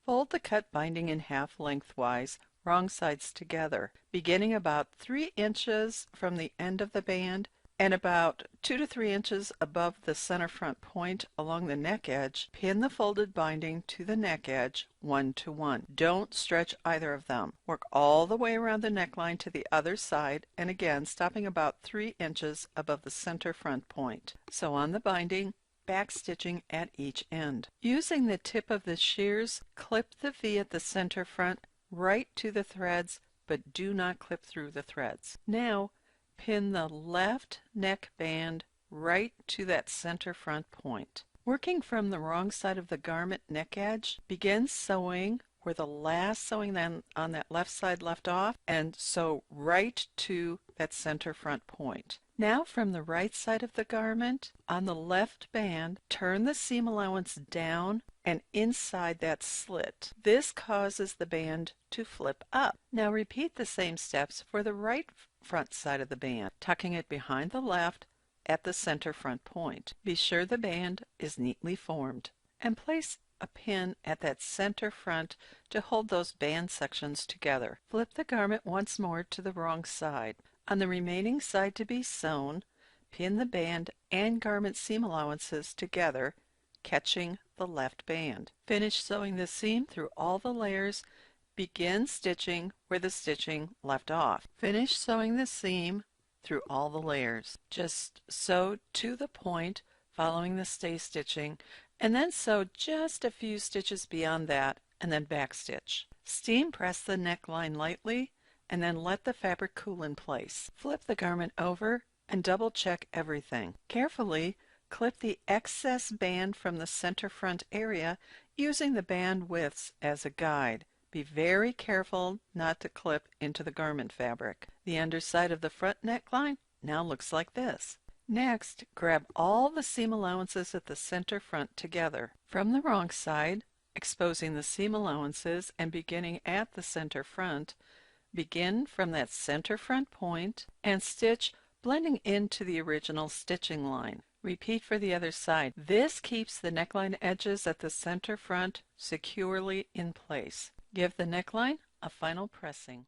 Fold the cut binding in half lengthwise, wrong sides together, beginning about 3 inches from the end of the band and about 2 to 3 inches above the center front point along the neck edge. Pin the folded binding to the neck edge 1 to 1. Don't stretch either of them. Work all the way around the neckline to the other side and again stopping about 3 inches above the center front point. Sew on the binding, back stitching at each end. Using the tip of the shears, clip the V at the center front right to the threads, but do not clip through the threads. Now, pin the left neck band right to that center front point. Working from the wrong side of the garment neck edge, begin sewing where the last sewing then on that left side left off and sew right to that center front point. Now from the right side of the garment, on the left band, turn the seam allowance down and inside that slit. This causes the band to flip up. Now repeat the same steps for the right front side of the band, tucking it behind the left at the center front point. Be sure the band is neatly formed and place a pin at that center front to hold those band sections together. Flip the garment once more to the wrong side. On the remaining side to be sewn, pin the band and garment seam allowances together, catching the left band. Finish sewing the seam through all the layers. Begin stitching where the stitching left off. Finish sewing the seam through all the layers. Just sew to the point following the stay stitching, and then sew just a few stitches beyond that and then backstitch. Steam press the neckline lightly and then let the fabric cool in place. Flip the garment over and double check everything. Carefully clip the excess band from the center front area using the band widths as a guide. Be very careful not to clip into the garment fabric. The underside of the front neckline now looks like this. Next, grab all the seam allowances at the center front together. From the wrong side, exposing the seam allowances and beginning at the center front, begin from that center front point and stitch blending into the original stitching line. Repeat for the other side. This keeps the neckline edges at the center front securely in place. Give the neckline a final pressing.